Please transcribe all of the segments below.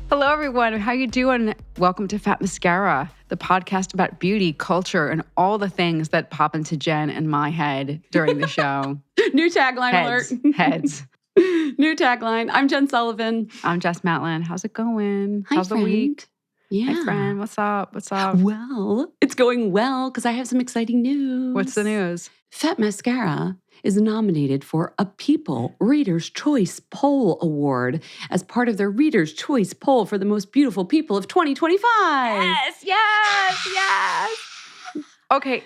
Hello, everyone. How you doing? Welcome to Fat Mascara, the podcast about beauty, culture, and all the things that pop into Jen and my head during the show. New tagline alert. Heads. New tagline. I'm Jen Sullivan. I'm Jess Matlin. How's it going? Hi, How's friend. the week? Yeah. Hi, friend. What's up? What's up? Well, it's going well because I have some exciting news. What's the news? Fat Mascara is nominated for a People Reader's Choice Poll Award as part of their Reader's Choice Poll for the most beautiful people of 2025. Yes. Okay.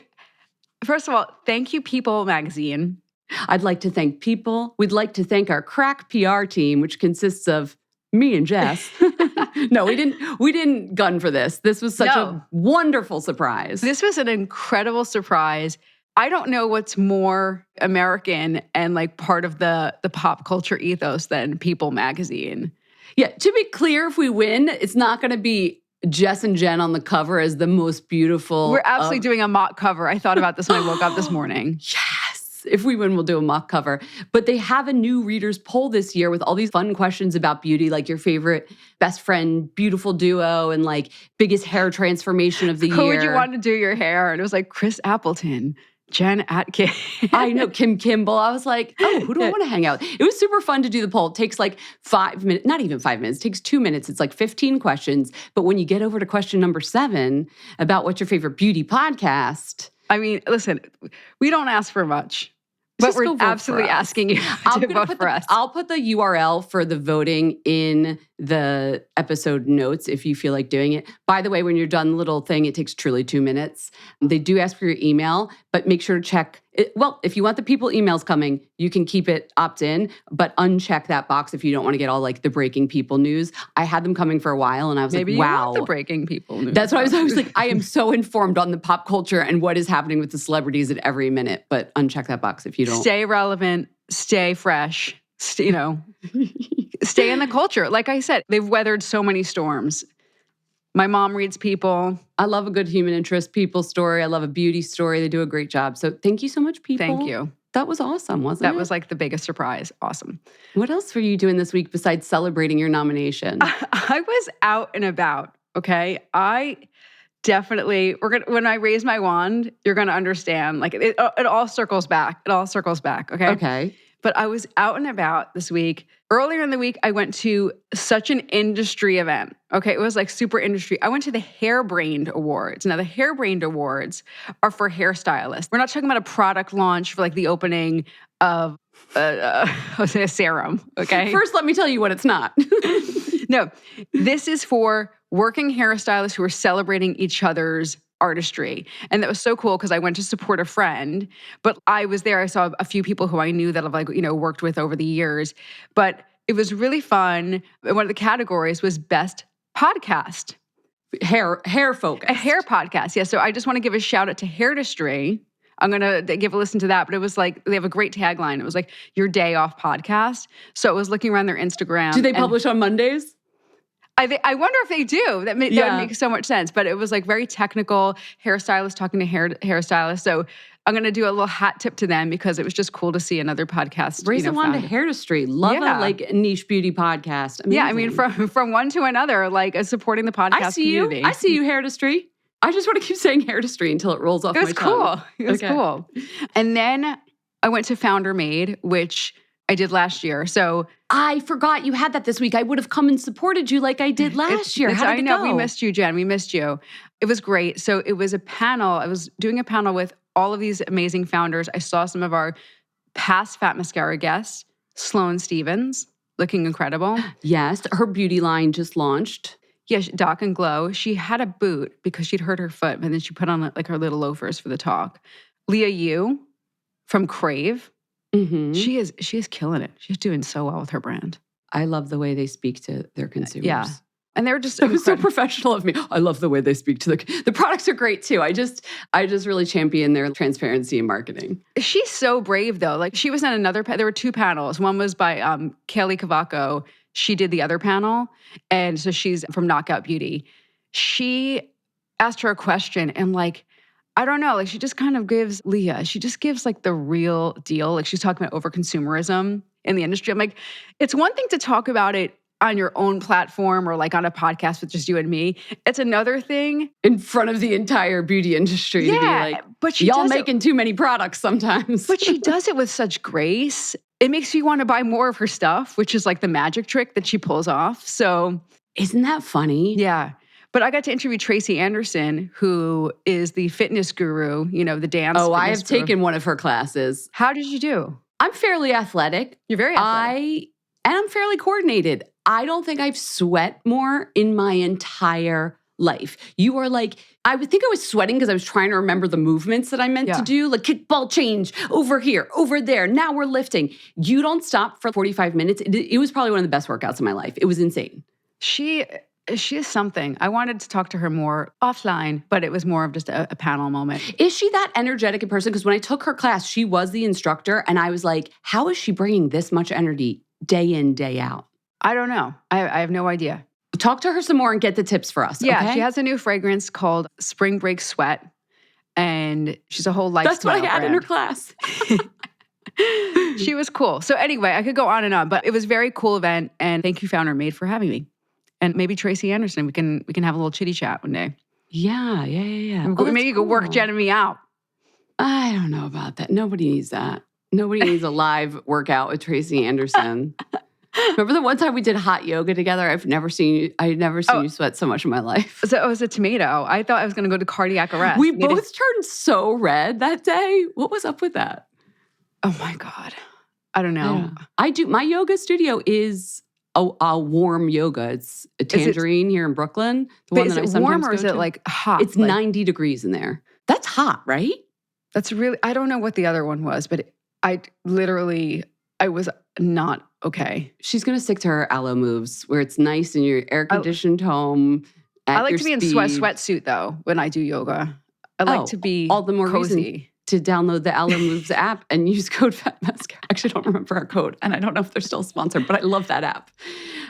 First of all, thank you, People Magazine. I'd like to thank People. We'd like to thank our crack PR team, which consists of me and Jess. No, we didn't gun for this. This was such a wonderful surprise. This was an incredible surprise. I don't know what's more American and like part of the pop culture ethos than People Magazine. Yeah, to be clear, if we win, it's not going to be Jess and Jen on the cover as the most beautiful. We're absolutely doing a mock cover. I thought about this when I woke up this morning. Yes. If we win, we'll do a mock cover. But they have a new readers poll this year with all these fun questions about beauty, like your favorite best friend, beautiful duo, and like biggest hair transformation of the year. Who would you want to do your hair? And it was like Chris Appleton, Jen Atkins. I know, Kim Kimball. I was like, oh, who do I want to hang out with? It was super fun to do the poll. It takes like 5 minutes, not even 5 minutes. It takes 2 minutes. It's like 15 questions. But when you get over to question number 7 about what's your favorite beauty podcast. I mean, listen, we don't ask for much. But we're absolutely asking you to vote for us. I'll put the URL for the voting in the episode notes if you feel like doing it. By the way, when you're done the little thing, it takes truly 2 minutes. They do ask for your email, but make sure to check it. Well, if you want the People emails coming, you can keep it opt-in, but uncheck that box if you don't want to get all like the breaking People news. I had them coming for a while and I was Maybe like, wow. You want the breaking People news. That's what I was like, I am so informed on the pop culture and what is happening with the celebrities at every minute, but uncheck that box if you don't. Stay relevant, stay fresh, stay in the culture. Like I said, they've weathered so many storms. My mom reads People. I love a good human interest People story. I love a beauty story. They do a great job. So thank you so much, People. Thank you. That was awesome, wasn't it? That was like the biggest surprise. Awesome. What else were you doing this week besides celebrating your nomination? I was out and about, okay? I definitely, when I raise my wand, you're going to understand. Like it all circles back. It all circles back, okay? Okay. But I was out and about this week. Earlier in the week, I went to such an industry event. Okay, it was like super industry. I went to the Hairbrained Awards. Now, the Hairbrained Awards are for hairstylists. We're not talking about a product launch for like the opening of a serum, okay? First, let me tell you what it's not. No, this is for working hairstylists who are celebrating each other's artistry. And that was so cool because I went to support a friend, but I was there. I saw a few people who I knew that I've worked with over the years, but it was really fun. And one of the categories was best podcast. Hair focus. A hair podcast. Yeah. So I just want to give a shout out to Hairtistry. I'm going to give a listen to that, but it was like, they have a great tagline. It was like your day off podcast. So it was looking around their Instagram. Do they publish on Mondays? I wonder if they do. That would make so much sense. But it was like very technical, hairstylist talking to hairstylists. So I'm going to do a little hat tip to them because it was just cool to see another podcast. Raise a wand to Hairtistry. Love a niche beauty podcast. Amazing. Yeah, I mean, from one to another, like supporting the podcast community. I see you, Hairtistry. I just want to keep saying Hairtistry until it rolls off my tongue. It was cool. And then I went to Founder Made, which I did last year. So I forgot you had that this week. I would have come and supported you like I did last year. How did it go? We missed you, Jen. We missed you. It was great. So it was a panel. I was doing a panel with all of these amazing founders. I saw some of our past Fat Mascara guests, Sloane Stevens, looking incredible. Yes, her beauty line just launched. Yeah, Doc and Glow. She had a boot because she'd hurt her foot, and then she put on like her little loafers for the talk. Leah Yu from Crave. Mm-hmm. She is killing it. She's doing so well with her brand. I love the way they speak to their consumers. Yeah. And they were just it was so professional of me. I love the way they speak to the products are great too. I just really champion their transparency in marketing. She's so brave though. Like she was in another there were 2 panels. One was by Kaylee Cavaco. She did the other panel. And so she's from Knockout Beauty. She asked her a question and like I don't know, like she just kind of gives Leah, she just gives like the real deal. Like she's talking about overconsumerism in the industry. I'm like, it's one thing to talk about it on your own platform or like on a podcast with just you and me. It's another thing in front of the entire beauty industry to be like, but she y'all does making too many products sometimes. But she does it with such grace. It makes you want to buy more of her stuff, which is like the magic trick that she pulls off. So isn't that funny? Yeah. But I got to interview Tracy Anderson, who is the fitness guru, the dance. Oh, I have taken one of her classes. How did you do? I'm fairly athletic. You're very athletic. And I'm fairly coordinated. I don't think I've sweat more in my entire life. You are like, I would think I was sweating because I was trying to remember the movements that I meant to do, like kickball change over here, over there. Now we're lifting. You don't stop for 45 minutes. It was probably one of the best workouts of my life. It was insane. She is something. I wanted to talk to her more offline, but it was more of just a panel moment. Is she that energetic in person? Because when I took her class, she was the instructor. And I was like, how is she bringing this much energy day in, day out? I don't know. I have no idea. Talk to her some more and get the tips for us. Yeah, okay? She has a new fragrance called Spring Break Sweat. And she's a whole lifestyle That's what I had in her class. She was cool. So anyway, I could go on and on, but it was a very cool event. And thank you, Founder Made, for having me. And maybe Tracy Anderson, we can have a little chitty chat one day. Yeah. Maybe you could work Jen and me out. I don't know about that. Nobody needs that. Nobody needs a live workout with Tracy Anderson. Remember the one time we did hot yoga together? I'd never seen you sweat so much in my life. So it was a tomato. I thought I was going to go to cardiac arrest. We both turned so red that day. What was up with that? Oh my God. I don't know. I do. My yoga studio is a warm yoga. It's a Tangerine here in Brooklyn. The one that I sometimes warm or go is it to. like hot? It's 90 degrees in there. That's hot, right? That's really, I don't know what the other one was, but I was not okay. She's going to stick to her aloe moves where it's nice in your air-conditioned home. I like to be in sweatsuit though when I do yoga. I like to be all the more cozy. Reason to download the Aloe Moves app and use code FATMASK. I actually don't remember our code, and I don't know if they're still sponsored, but I love that app.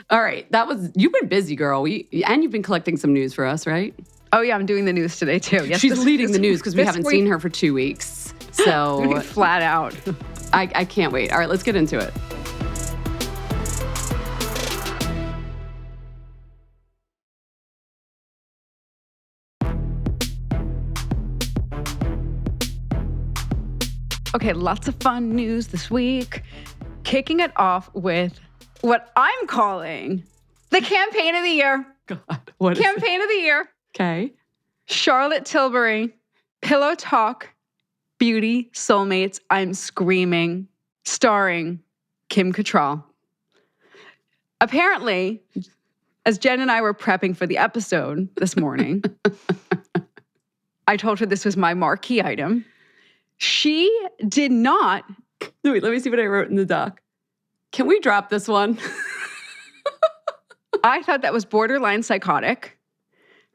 All right, you've been busy, girl. And you've been collecting some news for us, right? Oh yeah, I'm doing the news today too. Yes, she's leading the news because we haven't seen her for 2 weeks. So flat out. I can't wait. All right, let's get into it. Okay, lots of fun news this week. Kicking it off with what I'm calling the campaign of the year. God, what is campaign of the year. Okay. Charlotte Tilbury, Pillow Talk, Beauty Soulmates, I'm Screaming, starring Kim Cattrall. Apparently, as Jen and I were prepping for the episode this morning, I told her this was my marquee item. She did not. Wait, let me see what I wrote in the doc. Can we drop this one? I thought that was borderline psychotic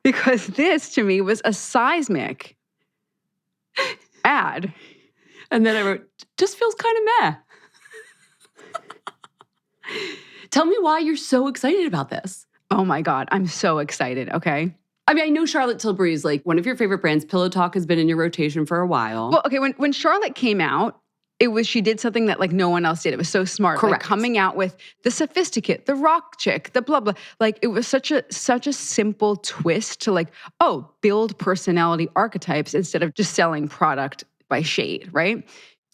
because this, to me, was a seismic ad. And then I wrote, just feels kind of meh. Tell me why you're so excited about this. Oh my God, I'm so excited, okay? I mean, I know Charlotte Tilbury is like one of your favorite brands. Pillow Talk has been in your rotation for a while. Well, okay, when Charlotte came out, she did something that like no one else did. It was so smart. Correct. Like coming out with the sophisticate, the rock chick, the blah, blah. Like it was such a simple twist to like, build personality archetypes instead of just selling product by shade, right?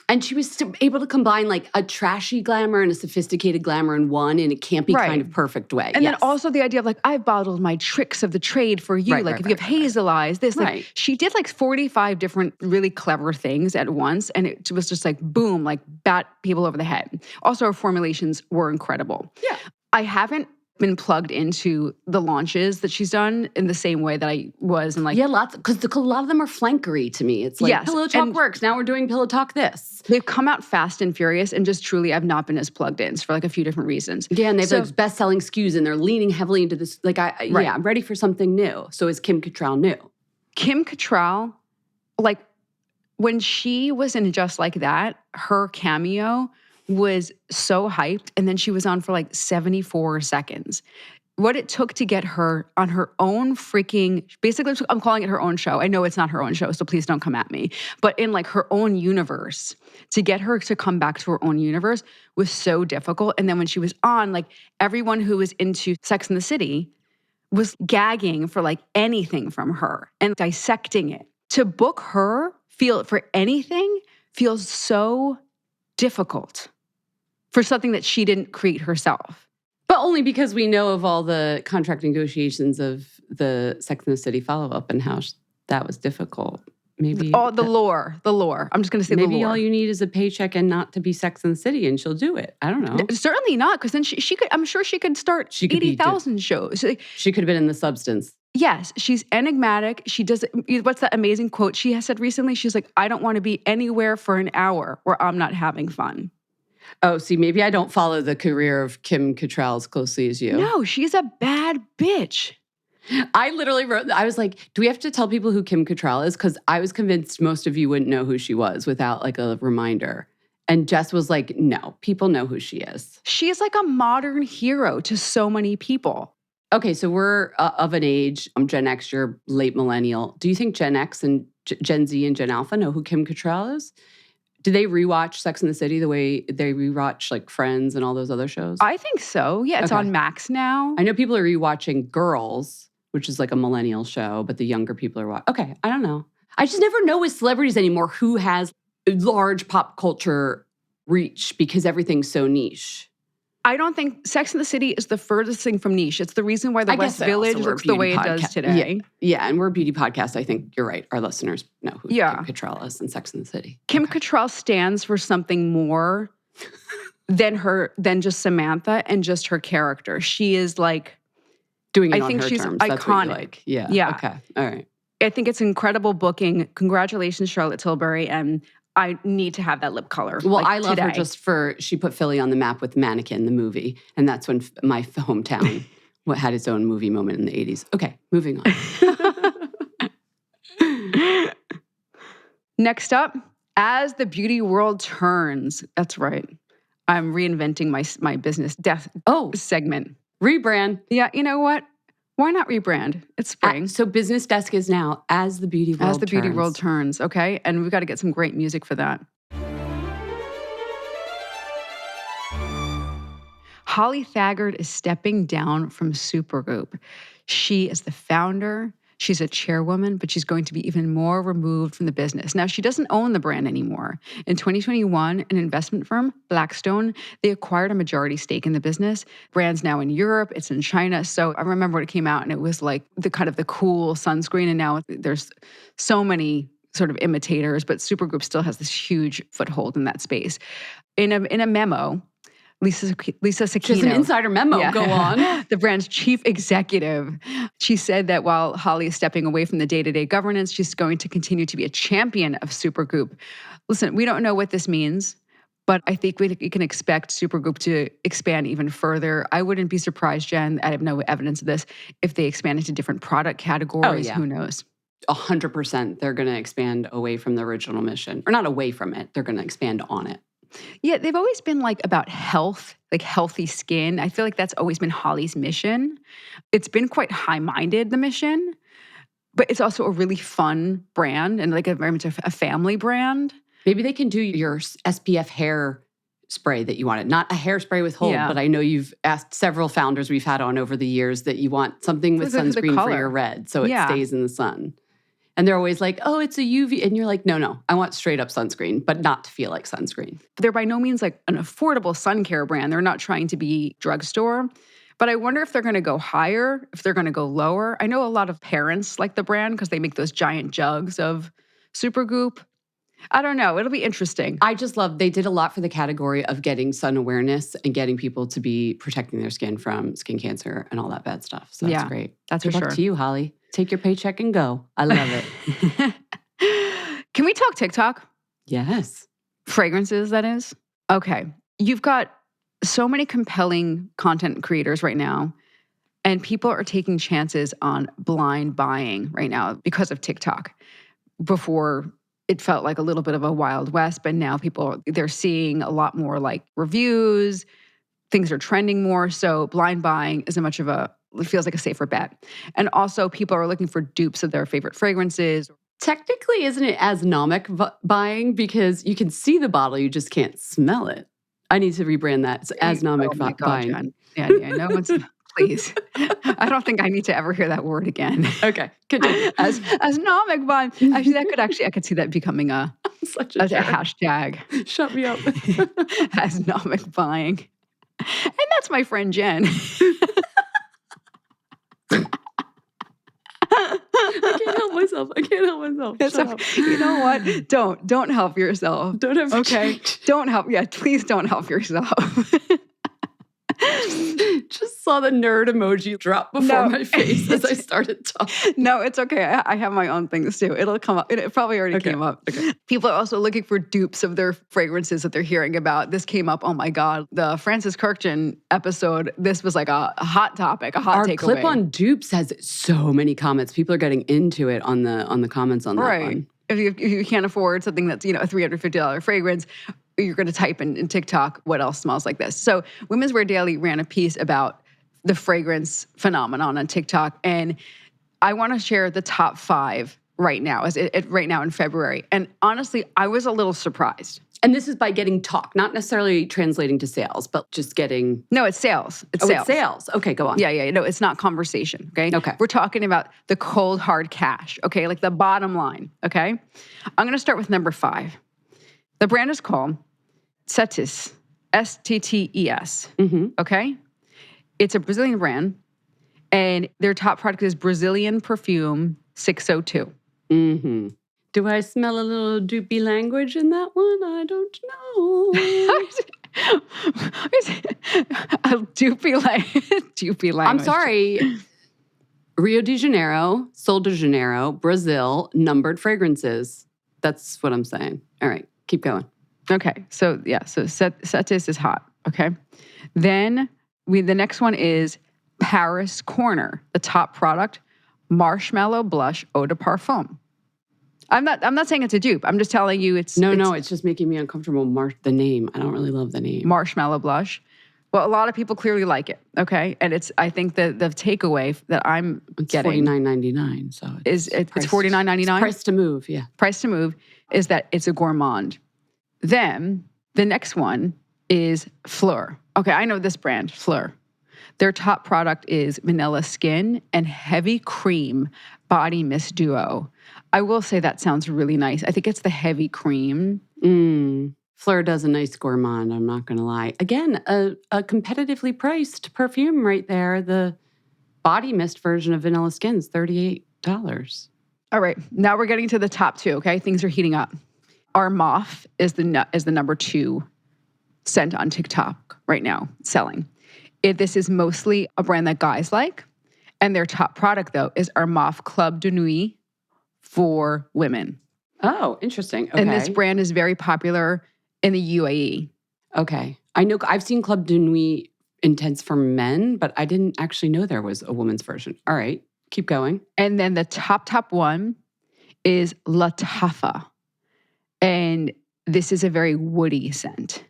And she was able to combine like a trashy glamour and a sophisticated glamour in one in a campy kind of perfect way. And then also the idea of like, I've bottled my tricks of the trade for you. If you have hazel eyes, this. Like, she did like 45 different really clever things at once. And it was just like, boom, like bat people over the head. Also, her formulations were incredible. Yeah. I haven't been plugged into the launches that she's done in the same way that I was. And like, lots, because a lot of them are flankery to me. It's like, Pillow Talk works. Now we're doing Pillow Talk this. They've come out fast and furious, and just truly, I've not been as plugged in for like a few different reasons. Yeah, and they have those best-selling SKUs, and they're leaning heavily into this. Like, I'm ready for something new. So is Kim Cattrall new? Kim Cattrall, like, when she was in Just Like That, her cameo was so hyped, and then she was on for like 74 seconds. what it took to get her on her own freaking, basically I'm calling it her own show. I know it's not her own show, so please don't come at me. But in like her own universe, to get her to come back to her own universe was so difficult. And then when she was on, like everyone who was into Sex and the City was gagging for like anything from her and dissecting it. To book her, feel for anything feels so difficult for something that she didn't create herself. But only because we know of all the contract negotiations of the Sex and the City follow-up and how that was difficult. Maybe the lore. I'm just going to say the lore. Maybe all you need is a paycheck and not to be Sex and the City, and she'll do it. I don't know. Certainly not, because then she could. I'm sure she could start 80,000 shows. She could have been in The Substance. Yes, she's enigmatic. She does. What's that amazing quote she has said recently? She's like, "I don't want to be anywhere for an hour where I'm not having fun." Oh, see, maybe I don't follow the career of Kim Cattrall as closely as you. No, she's a bad bitch. I literally wrote, I was like, do we have to tell people who Kim Cattrall is? Because I was convinced most of you wouldn't know who she was without like a reminder. And Jess was like, no, people know who she is. She's like a modern hero to so many people. Okay, so we're of an age, I'm Gen X, you're late millennial. Do you think Gen X and Gen Z and Gen Alpha know who Kim Cattrall is? Do they rewatch Sex and the City the way they rewatch like Friends and all those other shows? I think so. Yeah, it's on Max now. I know people are rewatching Girls, which is like a millennial show, but the younger people are watching. Okay, I don't know. I just never know with celebrities anymore who has large pop culture reach because everything's so niche. I don't think Sex and the City is the furthest thing from niche. It's the reason why the West Village looks the way it does today. Yeah, and we're a beauty podcast. I think you're right. Our listeners know who Kim Cattrall is in Sex and the City. Kim Cattrall stands for something more than just Samantha and just her character. She is like doing it on her terms. Iconic. That's what you like. Yeah. Okay. All right. I think it's incredible booking. Congratulations, Charlotte Tilbury, and I need to have that lip color. Well, I love her just for, she put Philly on the map with Mannequin, the movie. And that's when my hometown had its own movie moment in the 80s. Okay, moving on. Next up, As the Beauty World Turns. That's right. I'm reinventing my business death segment. Rebrand. Yeah, you know what? Why not rebrand? It's spring. So Business Desk is now As the Beauty World Turns. As the Beauty World Turns, okay? And we've got to get some great music for that. Holly Thaggart is stepping down from Supergoop. She is the founder. She's a chairwoman, but she's going to be even more removed from the business. Now, she doesn't own the brand anymore. In 2021, an investment firm, Blackstone, they acquired a majority stake in the business. Brand's now in Europe, it's in China. So I remember when it came out and it was like the kind of the cool sunscreen. And now there's so many sort of imitators, but Supergroup still has this huge foothold in that space. In a memo, Lisa Sakino. Just an insider memo. Yeah. Go on. The brand's chief executive. She said that while Holly is stepping away from the day-to-day governance, she's going to continue to be a champion of Supergroup. Listen, we don't know what this means, but I think we can expect Supergroup to expand even further. I wouldn't be surprised, Jen, I have no evidence of this, if they expand into different product categories. Who knows? 100% they're going to expand away from the original mission. Or not away from it. They're going to expand on it. Yeah, they've always been like about health, like healthy skin. I feel like that's always been Holly's mission. It's been quite high-minded, the mission, but it's also a really fun brand and like very much a family brand. Maybe they can do your SPF hair spray that you wanted. Not a hairspray with hold, but I know you've asked several founders we've had on over the years that you want something with sunscreen for your red so it stays in the sun. And they're always like, oh, it's a UV. And you're like, no, I want straight up sunscreen, but not to feel like sunscreen. They're by no means like an affordable sun care brand. They're not trying to be drugstore. But I wonder if they're going to go higher, if they're going to go lower. I know a lot of parents like the brand because they make those giant jugs of Supergoop. I don't know. It'll be interesting. I just love, they did a lot for the category of getting sun awareness and getting people to be protecting their skin from skin cancer and all that bad stuff. So that's great. That's Good for luck sure. to you, Holly. Take your paycheck and go. I love it. Can we talk TikTok? Yes. Fragrances, that is. Okay. You've got so many compelling content creators right now, and people are taking chances on blind buying right now because of TikTok. Before, it felt like a little bit of a Wild West, but now they're seeing a lot more like reviews, things are trending more. So blind buying isn't much of a it feels like a safer bet. And also people are looking for dupes of their favorite fragrances. Technically, isn't it asnomic buying? Because you can see the bottle, you just can't smell it. I need to rebrand that. It's asnomic Oh my God, buying. Jen. Yeah, no one's, please. I don't think I need to ever hear that word again. Okay, continue. Asnomic buying. Actually, I could see that becoming a Such a a jerk. hashtag. Shut me up. Asnomic buying. And that's my friend Jen. I can't help myself. Shut up. You know what? Don't help yourself. Don't ever Okay. change. Don't help. Yeah, please don't help yourself. Just saw the nerd emoji drop before No. my face as I started talking. No, it's okay. I have my own things too. It'll come up. It probably already came up. Okay. People are also looking for dupes of their fragrances that they're hearing about. This came up. Oh my God. The Francis Kirkjian episode, this was like a hot topic, a hot Our takeaway. clip on dupes has so many comments. People are getting into it on the comments on that one. If you can't afford something that's, a $350 fragrance, you're going to type in TikTok, what else smells like this? So Women's Wear Daily ran a piece about the fragrance phenomenon on TikTok. And I want to share the top 5 right now, right now in February. And honestly, I was a little surprised. And this is by getting talk, not necessarily translating to sales, but just getting... No, it's sales. It's sales. Okay, go on. Yeah. No, it's not conversation, okay? Okay. We're talking about the cold, hard cash, okay? Like the bottom line, okay? I'm going to start with number 5. The brand is called Stettis, S-T-T-E-S, okay? It's a Brazilian brand, and their top product is Brazilian Perfume 602. Mm-hmm. Do I smell a little doopy language in that one? I don't know. A doopy language. I'm sorry. Rio de Janeiro, Sol de Janeiro, Brazil, numbered fragrances. That's what I'm saying. All right, keep going. Okay, so Stettis is hot, okay? Then the next one is Paris Corner, the top product, Marshmallow Blush Eau de Parfum. I'm not saying it's a dupe. I'm just telling you it's... No, it's just making me uncomfortable. The name. I don't really love the name. Marshmallow Blush. Well, a lot of people clearly like it, okay? And I think the takeaway that I'm getting... It's $49.99, so... It's $49.99? Price to move, yeah. Price to move is that it's a gourmand. Then the next one is Fleur. Okay, I know this brand, Fleur. Their top product is Vanilla Skin and Heavy Cream Body Mist Duo. I will say that sounds really nice. I think it's the heavy cream. Fleur does a nice gourmand, I'm not going to lie. Again, a competitively priced perfume right there. The body mist version of Vanilla Skin is $38. All right, now we're getting to the top 2, okay? Things are heating up. Armaf is the number 2 scent on TikTok right now, selling. This is mostly a brand that guys like. And their top product, though, is Armaf Club de Nuit for women. Oh, interesting. Okay. And this brand is very popular in the UAE. Okay. I know I've seen Club de Nuit Intense for men, but I didn't actually know there was a woman's version. All right. Keep going. And then the top one is Latafa. And this is a very woody scent.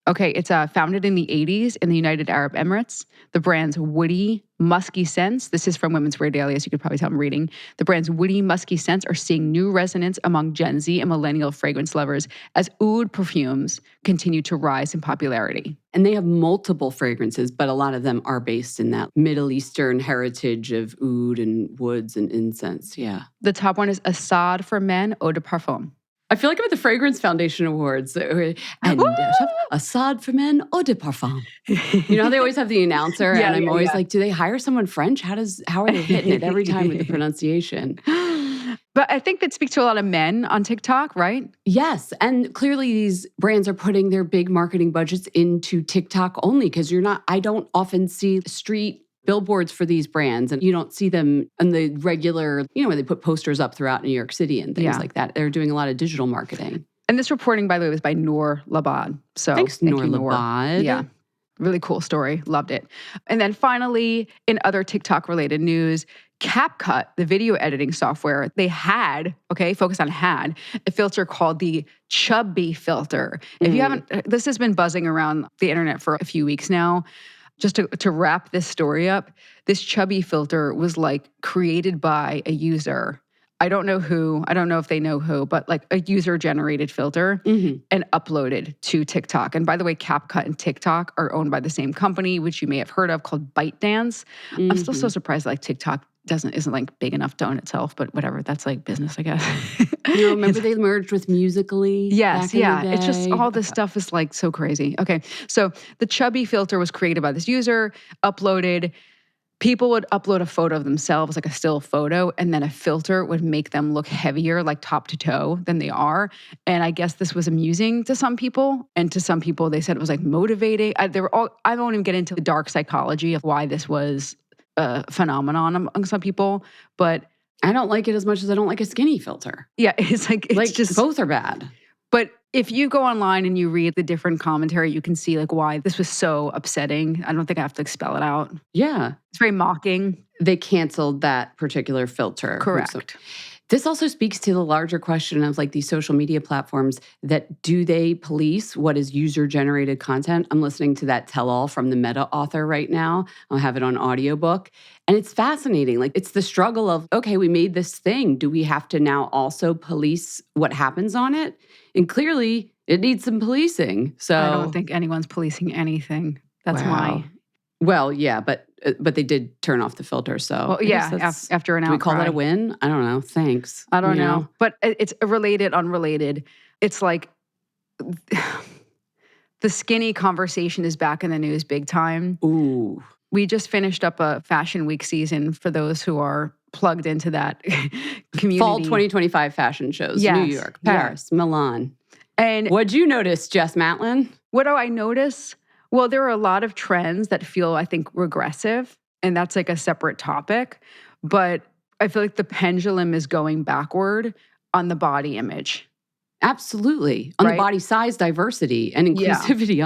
Okay, it's founded in the 80s in the United Arab Emirates. The brand's woody, musky scents, this is from Women's Wear Daily, as you could probably tell I'm reading. The brand's woody, musky scents are seeing new resonance among Gen Z and millennial fragrance lovers as oud perfumes continue to rise in popularity. And they have multiple fragrances, but a lot of them are based in that Middle Eastern heritage of oud and woods and incense, yeah. The top one is Assad for Men Eau de Parfum. I feel like I'm at the Fragrance Foundation Awards. And Assad for Men, Eau de Parfum. You know how they always have the announcer? And I'm always like, do they hire someone French? How are they hitting it every time with the pronunciation? But I think that speaks to a lot of men on TikTok, right? Yes. And clearly these brands are putting their big marketing budgets into TikTok only because I don't often see street billboards for these brands, and you don't see them in the regular, when they put posters up throughout New York City and things like that. They're doing a lot of digital marketing. And this reporting, by the way, was by Noor Labad. So thanks, Noor Labad. Yeah. Really cool story. Loved it. And then finally, in other TikTok-related news, CapCut, the video editing software, they had a filter called the Chubby filter. If you haven't, this has been buzzing around the internet for a few weeks now. just to wrap this story up, this chubby filter was like created by a user. I don't know who, I don't know if they know who, but like a user generated filter and uploaded to TikTok. And by the way, CapCut and TikTok are owned by the same company, which you may have heard of, called ByteDance. I'm still so surprised like TikTok isn't like big enough to own itself, but whatever. That's like business, I guess. Remember they merged with Musical.ly? Yes, back in the It's just day? all this stuff is like so crazy. Okay, so the chubby filter was created by this user, uploaded. People would upload a photo of themselves, like a still photo, and then a filter would make them look heavier, like top to toe, than they are. And I guess this was amusing to some people, and to some people, they said it was like motivating. I won't even get into the dark psychology of why this was a phenomenon among some people, but I don't like it as much as I don't like a skinny filter. yeah, it's just both are bad. But if you go online and you read the different commentary, you can see like why this was so upsetting. I don't think I have to spell it out. Yeah. It's very mocking. They canceled that particular filter. Correct. This also speaks to the larger question of like these social media platforms that do they police what is user-generated content? I'm listening to that tell-all from the Meta author right now. I'll have it on audiobook. And it's fascinating. Like it's the struggle of, okay, we made this thing. Do we have to now also police what happens on it? And clearly it needs some policing. So I don't think anyone's policing anything. That's Wow. Well, yeah, but they did turn off the filter. So well, yeah, after an outcry. Do we call that a win? I don't know. Thanks. I don't know. But it's related, unrelated. It's like the skinny conversation is back in the news big time. Ooh. We just finished up a Fashion Week season for those who are plugged into that community. Fall 2025 fashion shows. Yes, New York, Paris, Milan. And what'd you notice, Jess Matlin? What do I notice? Well, there are a lot of trends that feel, I think, regressive, and that's like a separate topic. But I feel like the pendulum is going backward on the body image. Absolutely. On the body size diversity and inclusivity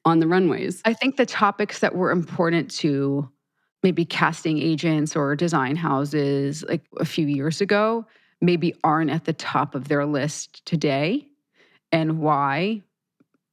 on the runways. I think the topics that were important to maybe casting agents or design houses like a few years ago maybe aren't at the top of their list today. And why?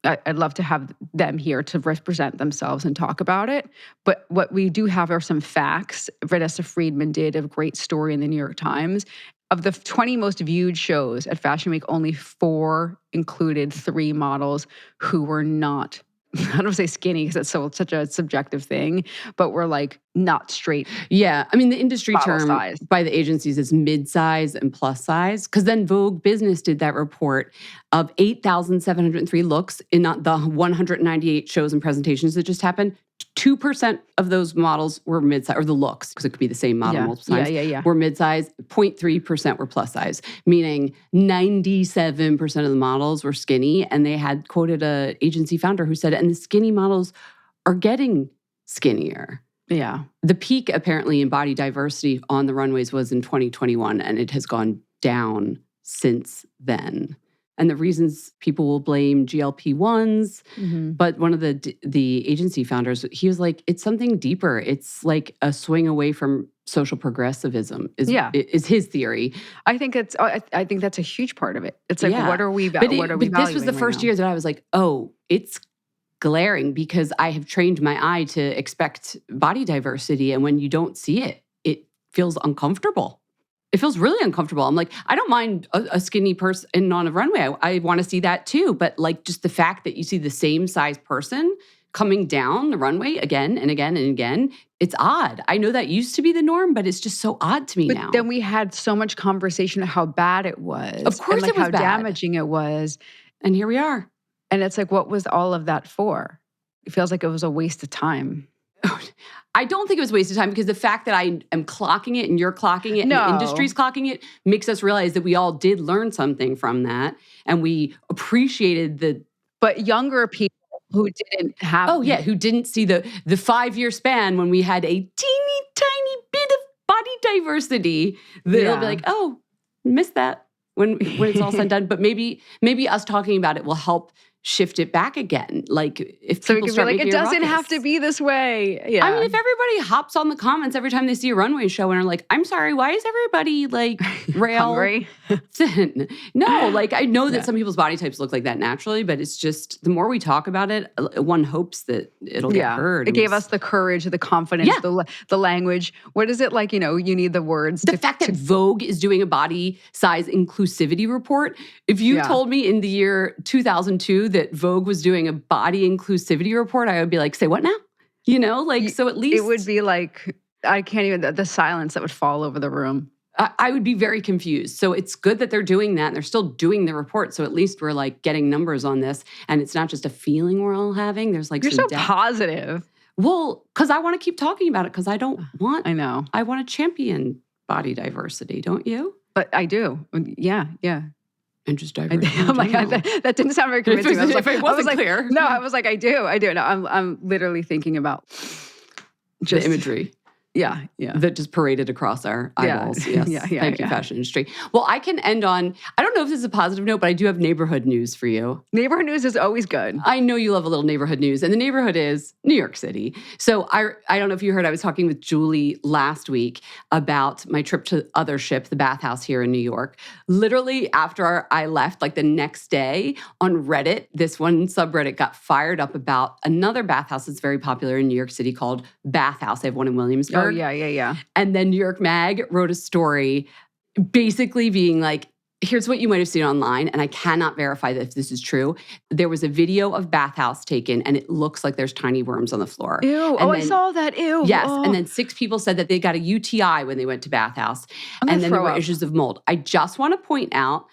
I'd love to have them here to represent themselves and talk about it. But what we do have are some facts. Vanessa Friedman did a great story in the New York Times. Of the 20 most viewed shows at Fashion Week, only 4 included 3 models who were not, I don't want to say skinny because it's such a subjective thing, but were like not straight. Yeah. I mean, the industry term size by the agencies is mid-size and plus size. Because then Vogue Business did that report of 8,703 looks in the 198 shows and presentations that just happened. 2% of those models were mid-size, or the looks, because it could be the same model, multiple size, were mid-size. 0.3% were plus size, meaning 97% of the models were skinny. And they had quoted an agency founder who said, and the skinny models are getting skinnier. Yeah. The peak, apparently, in body diversity on the runways was in 2021, and it has gone down since then. And the reasons people will blame GLP-1s, but one of the agency founders, he was like, it's something deeper. It's like a swing away from social progressivism is his theory. I think that's a huge part of it. It's like, what are we But this was the first year that I was like, oh, it's glaring because I have trained my eye to expect body diversity. And when you don't see it, it feels uncomfortable. It feels really uncomfortable. I'm like, I don't mind a skinny person on a runway. I want to see that too. But like just the fact that you see the same size person coming down the runway again and again and again, it's odd. I know that used to be the norm, but it's just so odd to me now. But then we had so much conversation of how bad it was. Of course and it was how bad. damaging it was. And here we are. And it's like, what was all of that for? It feels like it was a waste of time. I don't think it was a waste of time because the fact that I am clocking it and you're clocking it and the industry's clocking it makes us realize that we all did learn something from that and we appreciated the... But younger people who didn't have... Oh, yeah, who didn't see the 5-year span when we had a teeny tiny bit of body diversity. They'll be like, oh, missed that when it's all said and done. But maybe us talking about it will help shift it back again. Like if So we people can be start like, making it doesn't have to be this way. Yeah. I mean, if everybody hops on the comments every time they see a runway show and are like, I'm sorry, why is everybody like rail hungry. thin? No, like I know that Yeah. some people's body types look like that naturally, but it's just the more we talk about it, one hopes that it'll get heard. It gave us the courage, the confidence, the language. What is it like? You need the words. The fact that Vogue is doing a body size inclusivity report. If you told me in the year 2002 that Vogue was doing a body inclusivity report, I would be like, say what now? So at least it would be like, I can't even, the silence that would fall over the room. I would be very confused. So it's good that they're doing that and they're still doing the report. So at least we're like getting numbers on this. And it's not just a feeling we're all having. There's like You're some so positive. Well, because I want to keep talking about it because I don't want. I know. I want to champion body diversity, don't you? But I do. Yeah. And just diversity. Oh my God, that didn't sound very convincing. If it wasn't clear. No, I was like, I do. No, I'm literally thinking about just the imagery. Yeah. That just paraded across our eyeballs. Yes. Thank you, fashion industry. Well, I can end on, I don't know if this is a positive note, but I do have neighborhood news for you. Neighborhood news is always good. I know you love a little neighborhood news, and the neighborhood is New York City. So I don't know if you heard, I was talking with Julie last week about my trip to Othership, the bathhouse here in New York. Literally after I left, like the next day on Reddit, this one subreddit got fired up about another bathhouse that's very popular in New York City called Bathhouse. They have one in Williamsburg. Oh, yeah. And then New York Mag wrote a story basically being like, here's what you might have seen online, and I cannot verify that if this is true. There was a video of bathhouse taken, and it looks like there's tiny worms on the floor. Ew. And I saw that. Ew. Yes. Oh. And then 6 people said that they got a UTI when they went to bathhouse. And then there were issues of mold. I just want to point out,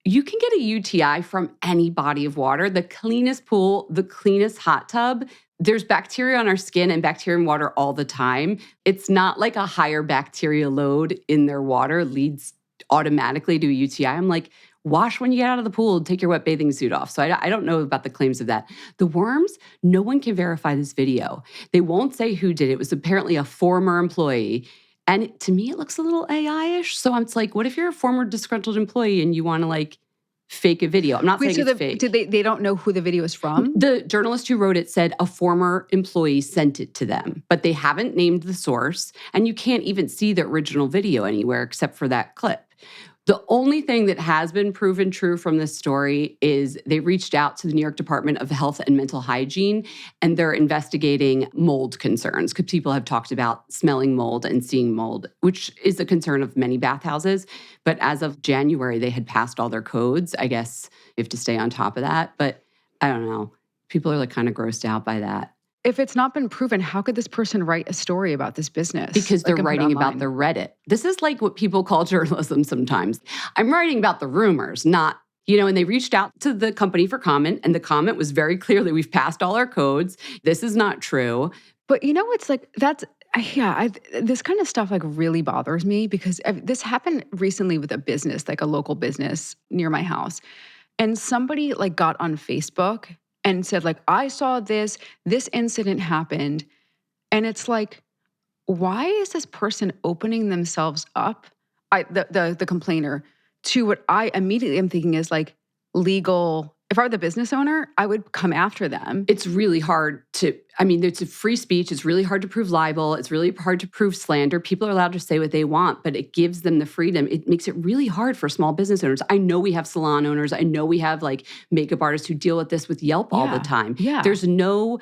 you can get a UTI from any body of water, the cleanest pool, the cleanest hot tub. There's bacteria on our skin and bacteria in water all the time. It's not like a higher bacteria load in their water leads automatically to a UTI. I'm like, wash when you get out of the pool, take your wet bathing suit off. So I don't know about the claims of that. The worms, no one can verify this video. They won't say who did it. It was apparently a former employee. And to me, it looks a little AI-ish. So it's like, what if you're a former disgruntled employee and you want to like fake a video? I'm not saying it's fake. They don't know who the video is from? The journalist who wrote it said a former employee sent it to them, but they haven't named the source, and you can't even see the original video anywhere except for that clip. The only thing that has been proven true from this story is they reached out to the New York Department of Health and Mental Hygiene, and they're investigating mold concerns because people have talked about smelling mold and seeing mold, which is a concern of many bathhouses. But as of January, they had passed all their codes. I guess you have to stay on top of that. But I don't know. People are like kind of grossed out by that. If it's not been proven, how could this person write a story about this business? Because they're writing about the Reddit. This is like what people call journalism sometimes. I'm writing about the rumors, not, and they reached out to the company for comment, and the comment was very clearly, we've passed all our codes. This is not true. But it's like, this kind of stuff like really bothers me because this happened recently with a business, like a local business near my house. And somebody like got on Facebook and said, like, I saw this incident happened. And it's like, why is this person opening themselves up, the complainer, to what I immediately am thinking is like legal. If I were the business owner, I would come after them. It's really hard it's a free speech. It's really hard to prove libel. It's really hard to prove slander. People are allowed to say what they want, but it gives them the freedom. It makes it really hard for small business owners. I know we have salon owners. I know we have like makeup artists who deal with this with Yelp all the time. Yeah. There's no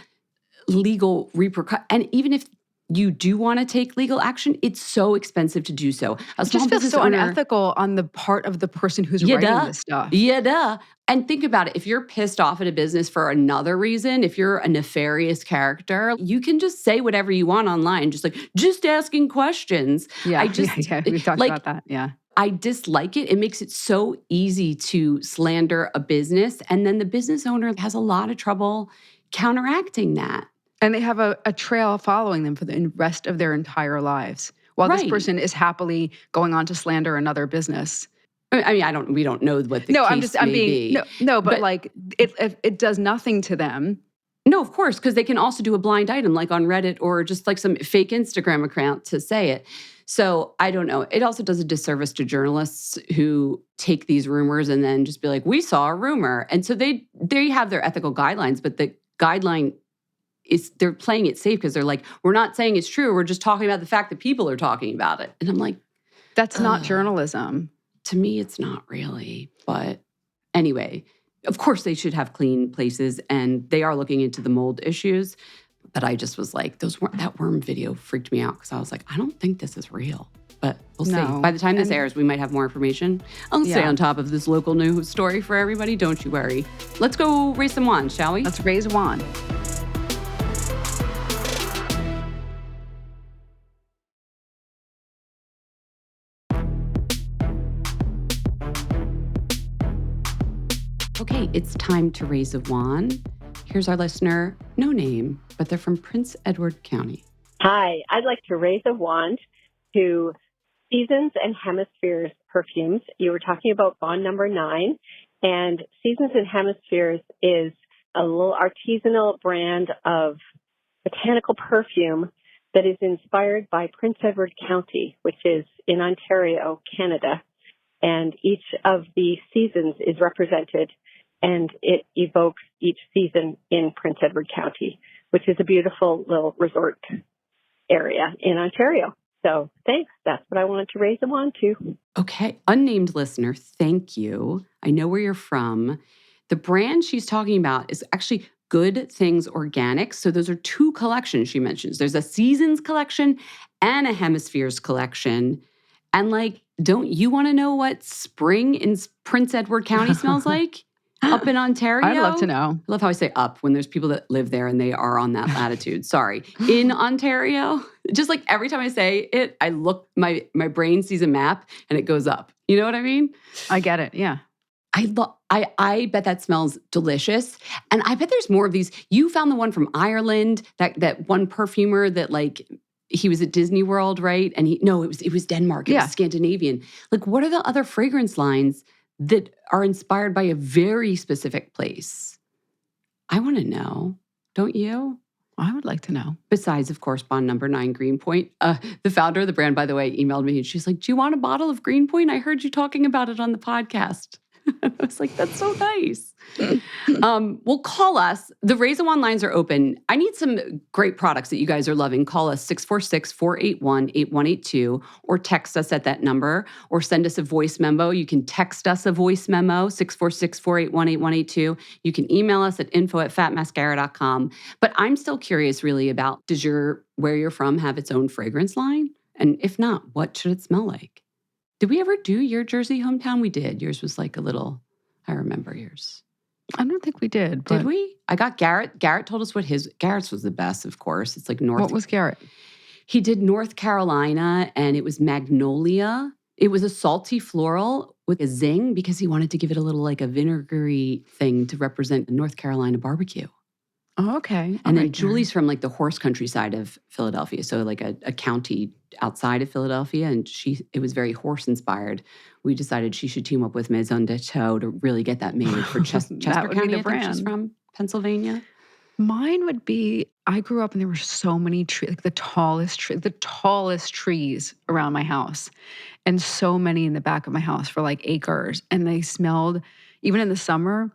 legal repercussion. And even if you do want to take legal action, it's so expensive to do so. It just feels so unethical on the part of the person who's writing this stuff. Yeah, duh. And think about it. If you're pissed off at a business for another reason, if you're a nefarious character, you can just say whatever you want online. Just asking questions. Yeah, we've talked about that. Yeah. I dislike it. It makes it so easy to slander a business. And then the business owner has a lot of trouble counteracting that. And they have a trail following them for the rest of their entire lives. While this person is happily going on to slander another business. I mean, we don't know what the case may be. But like it does nothing to them. No, of course, because they can also do a blind item like on Reddit or just like some fake Instagram account to say it. So I don't know. It also does a disservice to journalists who take these rumors and then just be like, we saw a rumor. And so they have their ethical guidelines, but the guideline is they're playing it safe because they're like, we're not saying it's true. We're just talking about the fact that people are talking about it. And I'm like, That's not journalism. To me, it's not really. But anyway, of course they should have clean places, and they are looking into the mold issues. But I just was like, that worm video freaked me out because I was like, I don't think this is real. But we'll see. By the time this airs, we might have more information. I'll stay on top of this local news story for everybody. Don't you worry. Let's go raise some wands, shall we? Let's raise a wand. Okay, it's time to raise a wand. Here's our listener, no name, but they're from Prince Edward County. Hi, I'd like to raise a wand to Seasons and Hemispheres perfumes. You were talking about bond number 9, and Seasons and Hemispheres is a little artisanal brand of botanical perfume that is inspired by Prince Edward County, which is in Ontario, Canada. And each of the seasons is represented, and it evokes each season in Prince Edward County, which is a beautiful little resort area in Ontario. So thanks. That's what I wanted to raise them on to. Okay. Unnamed listener, thank you. I know where you're from. The brand she's talking about is actually Good Things Organics. So those are 2 collections she mentions. There's a Seasons collection and a Hemispheres collection. And like, don't you want to know what spring in Prince Edward County smells like? Up in Ontario? I'd love to know. I love how I say up when there's people that live there and they are on that latitude. Sorry. In Ontario, just like every time I say it, I look, my brain sees a map and it goes up. You know what I mean? I get it. Yeah. I bet that smells delicious. And I bet there's more of these. You found the one from Ireland, that one perfumer that like, he was at Disney World, right? And it was Denmark. It was Scandinavian. Like, what are the other fragrance lines that are inspired by a very specific place? I want to know. Don't you? I would like to know. Besides, of course, bond number 9, Greenpoint. The founder of the brand, by the way, emailed me and she's like, do you want a bottle of Greenpoint? I heard you talking about it on the podcast. I was like, that's so nice. Well, call us. The Raise a Wand lines are open. I need some great products that you guys are loving. Call us 646-481-8182 or text us at that number or send us a voice memo. You can text us a voice memo, 646-481-8182. You can email us at info@fatmascara.com. But I'm still curious really about, does where you're from have its own fragrance line? And if not, what should it smell like? Did we ever do your Jersey hometown? We did. Yours was like a little, I remember yours. I don't think we did. Did we? I got Garrett. Garrett told us Garrett's was the best, of course. It's like North. What was Garrett? He did North Carolina, and it was Magnolia. It was a salty floral with a zing because he wanted to give it a little like a vinegary thing to represent North Carolina barbecue. Oh, okay. And then Julie's from like the horse country side of Philadelphia, so like a county outside of Philadelphia, and it was very horse inspired. We decided she should team up with Maison de Chaux to really get that made for Chester County. I think she's from Pennsylvania. Mine would be, I grew up and there were so many trees, like the tallest trees around my house, and so many in the back of my house for like acres, and they smelled, even in the summer.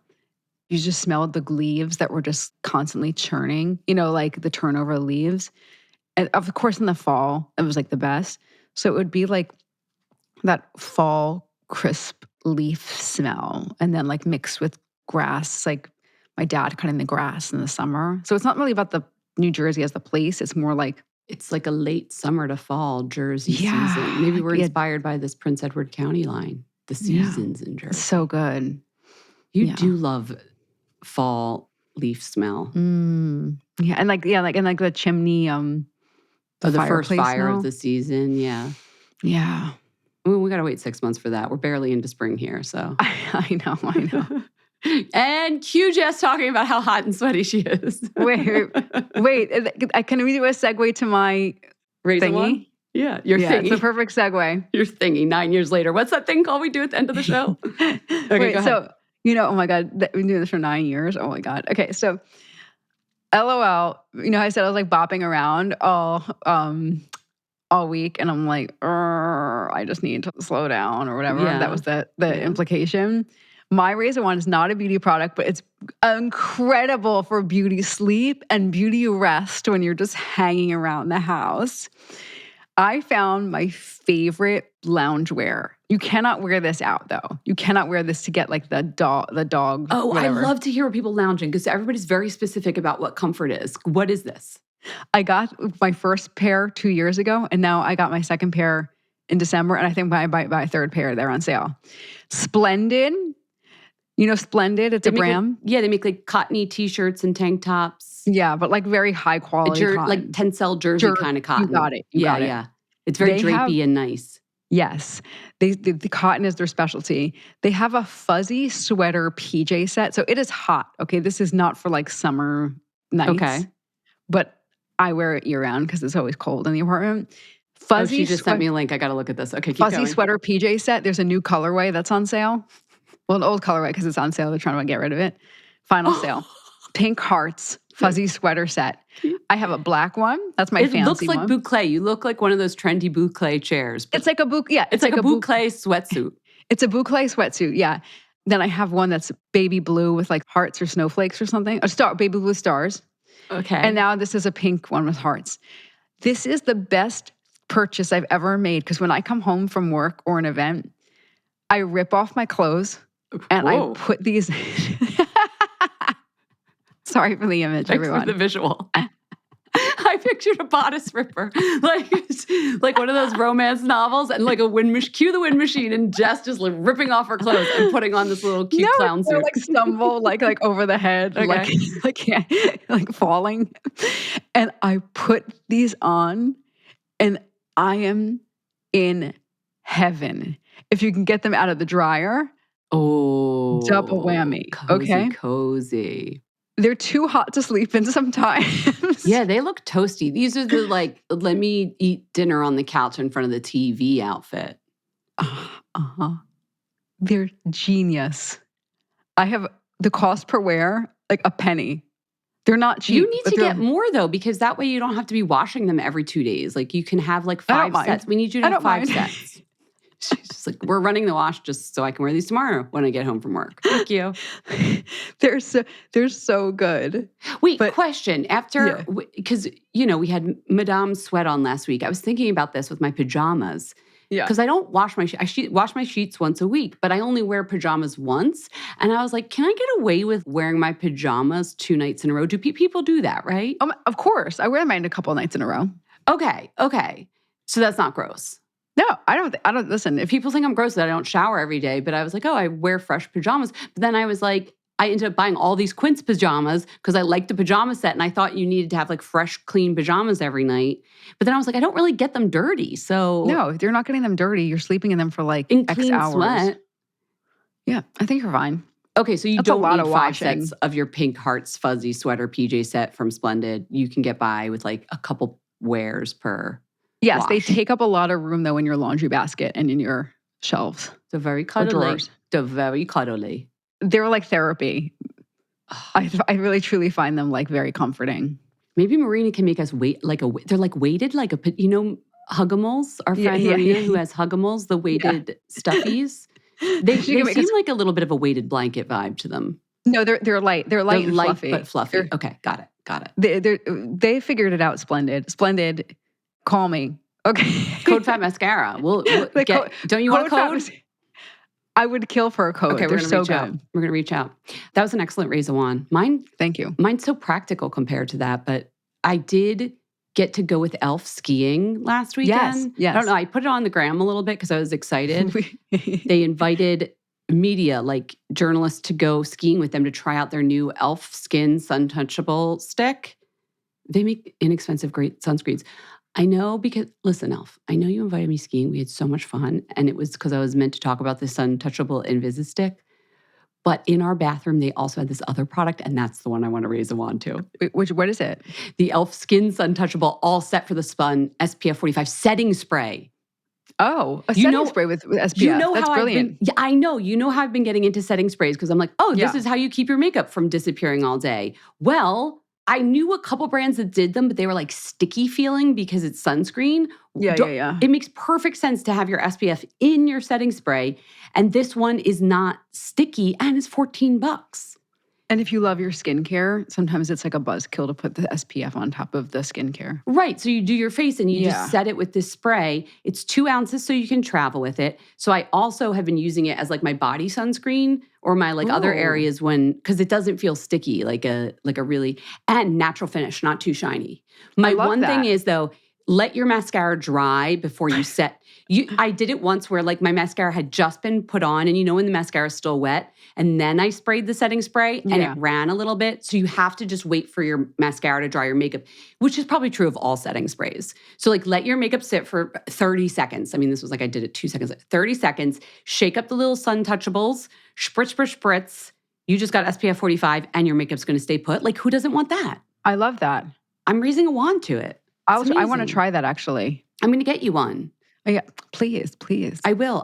You just smelled the leaves that were just constantly churning, like the turnover leaves. And of course, in the fall, it was like the best. So it would be like that fall crisp leaf smell and then like mixed with grass, like my dad cutting the grass in the summer. So it's not really about the New Jersey as the place. It's more like, it's like a late summer to fall Jersey season. Maybe we're inspired by this Prince Edward County line, the seasons in Jersey. So good. You do love fall leaf smell. Yeah, and like the chimney, the first fire smell. of the season. Yeah. Well, we gotta wait 6 months for that. We're barely into spring here, so I know. And cue Jess talking about how hot and sweaty she is. wait, can we do a segue to my thingy? Yeah, your thingy. It's a perfect segue. Your thingy. 9 years later. What's that thing called we do at the end of the show? Okay, wait, go ahead. So oh my God, we've been doing this for 9 years. Oh my God. Okay, so LOL, I said I was like bopping around all all week, and I'm like, I just need to slow down or whatever. Yeah. That was the Yeah. implication. My Razor Wand is not a beauty product, but it's incredible for beauty sleep and beauty rest when you're just hanging around the house. I found my favorite loungewear. You cannot wear this out though. You cannot wear this to get like the dog. Oh, whatever. I love to hear people lounging because everybody's very specific about what comfort is. What is this? I got my first pair 2 years ago, and now I got my second pair in December, and I think I might buy a third pair. They're on sale. Splendid. You know Splendid? It's a brand. They make like cottony t-shirts and tank tops. Yeah, but like very high quality cotton. Like Tencel jersey kind of cotton. You got it. You got it. Yeah. It's very drapey and nice. Yes. The cotton is their specialty. They have a fuzzy sweater PJ set. So it is hot. Okay. This is not for like summer nights. Okay. But I wear it year round because it's always cold in the apartment. She just sent me a link. I got to look at this. Okay, keep fuzzy going. sweater PJ set. There's a new colorway that's on sale. Well, an old colorway because it's on sale. They're trying to get rid of it. Final sale. Pink hearts, fuzzy sweater set. I have a black one. That's my fancy one. It looks like boucle. You look like one of those trendy boucle chairs. It's like a boucle. Yeah, it's like a boucle sweatsuit. It's a boucle sweatsuit. Yeah. Then I have one that's baby blue with like hearts or snowflakes or something. Baby blue stars. Okay. And now this is a pink one with hearts. This is the best purchase I've ever made because when I come home from work or an event, I rip off my clothes and I put these. Sorry for the image, everyone. For the visual. I pictured a bodice ripper, like one of those romance novels, and like cue the wind machine, and Jess just like ripping off her clothes and putting on this little cute clown suit. Like stumble, like over the head, okay. like falling. And I put these on, and I am in heaven. If you can get them out of the dryer, double whammy. Cozy. They're too hot to sleep in sometimes. Yeah, they look toasty. These are the let me eat dinner on the couch in front of the TV outfit. They're genius. I have the cost per wear, like a penny. They're not cheap. You need to get more though, because that way you don't have to be washing them every 2 days. Like you can have like 5 sets. We need you to have 5 sets. She's just like, we're running the wash just so I can wear these tomorrow when I get home from work. Thank you. They're so good. Wait, question. Because, we had Madame Sweat on last week. I was thinking about this with my pajamas. Yeah. Because I don't wash my sheets. I wash my sheets once a week, but I only wear pajamas once. And I was like, can I get away with wearing my pajamas 2 nights in a row? Do people do that, right? Of course. I wear mine a couple nights in a row. Okay. So that's not gross. No, I don't listen. If people think I'm gross that I don't shower every day, but I was like, I wear fresh pajamas. But then I was like, I ended up buying all these Quince pajamas because I liked the pajama set and I thought you needed to have like fresh, clean pajamas every night. But then I was like, I don't really get them dirty. So no, you're not getting them dirty. You're sleeping in them for like X hours. Sweat. Yeah, I think you're fine. Okay, so you don't need 5 sets of your pink hearts fuzzy sweater PJ set from Splendid. You can get by with like a couple wears per Yes, wash. They take up a lot of room though in your laundry basket and in your shelves. They're very cuddly. They're like therapy. I really truly find them like very comforting. Maybe Marina can make us wait they're like weighted like Hugimals. Our friend Marina who has Hugimals, the weighted stuffies. They seem like a little bit of a weighted blanket vibe to them. No, they're light. They're light and fluffy. But fluffy. Okay, got it. They figured it out. Splendid. Call me. Okay. Code Fat Mascara. Don't you want a code? I would kill for a code. Okay, They're so good. We're going to reach out. That was an excellent Razor Wand. Thank you. Mine's so practical compared to that, but I did get to go with Elf skiing last weekend. Yes. I don't know. I put it on the gram a little bit because I was excited. They invited media, like journalists, to go skiing with them to try out their new Elf Skin Sun Touchable stick. They make inexpensive, great sunscreens. I know because, listen, Elf, I know you invited me skiing. We had so much fun. And it was because I was meant to talk about the Sun Touchable Invisi stick. But in our bathroom, they also had this other product, and that's the one I want to raise a wand to. What is it? The Elf Skin Sun Touchable All Set for the Spun SPF 45 setting spray. Oh, setting spray with SPF. That's brilliant. I know. You know how I've been getting into setting sprays because I'm like, this is how you keep your makeup from disappearing all day. Well, I knew a couple brands that did them, but they were like sticky feeling because it's sunscreen. Yeah. It makes perfect sense to have your SPF in your setting spray. And this one is not sticky and it's $14. And if you love your skincare, sometimes it's like a buzzkill to put the SPF on top of the skincare. Right. So you do your face and you just set it with this spray. It's 2 ounces so you can travel with it. So I also have been using it as like my body sunscreen or my like other areas because it doesn't feel sticky like a really, and natural finish, not too shiny. My one thing is though, let your mascara dry before you set. I did it once where like my mascara had just been put on and when the mascara is still wet and then I sprayed the setting spray and it ran a little bit. So you have to just wait for your mascara to dry your makeup, which is probably true of all setting sprays. So like let your makeup sit for 30 seconds. I mean, this was like I did it 2 seconds, 30 seconds, shake up the little sun touchables, spritz. You just got SPF 45 and your makeup's going to stay put. Like who doesn't want that? I love that. I'm raising a wand to it. I want to try that actually. I'm going to get you one. Oh, yeah, please. I will.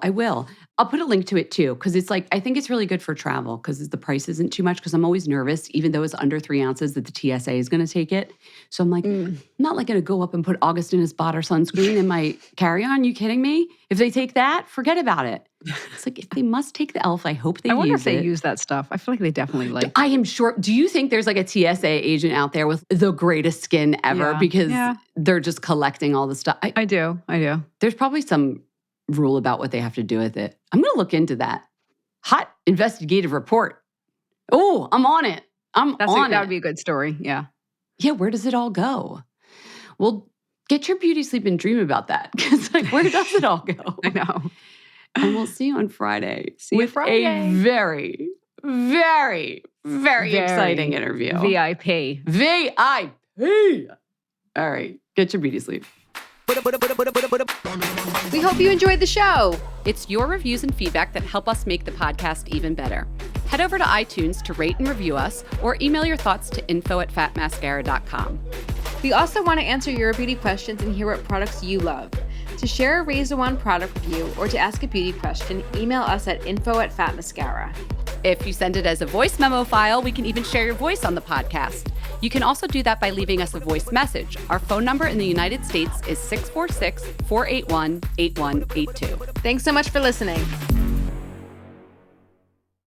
I'll put a link to it too, because it's like, I think it's really good for travel because the price isn't too much because I'm always nervous, even though it's under 3 ounces that the TSA is going to take it. So I'm like, I'm not like going to go up and put Augustinus Bader sunscreen in my carry-on. You kidding me? If they take that, forget about it. It's like, if they must take the e.l.f., I hope they use it. I wonder if they use that stuff. I feel like they definitely like. I am sure. Do you think there's like a TSA agent out there with the greatest skin ever because they're just collecting all the stuff? I do. There's probably some rule about what they have to do with it. I'm going to look into that. Hot investigative report. Oh, I'm on it. That would be a good story. Yeah. Yeah, where does it all go? Well, get your beauty sleep and dream about that. Because like, where does it all go? I know. And we'll see you on Friday. See you Friday. A very, very, very exciting interview. VIP. All right. Get your beauty sleep. We hope you enjoyed the show. It's your reviews and feedback that help us make the podcast even better. Head over to iTunes to rate and review us or email your thoughts to info@fatmascara.com. We also want to answer your beauty questions and hear what products you love. To share a Razor Wand product review or to ask a beauty question, email us at info@fatmascara. If you send it as a voice memo file, we can even share your voice on the podcast. You can also do that by leaving us a voice message. Our phone number in the United States is 646-481-8182. Thanks so much for listening.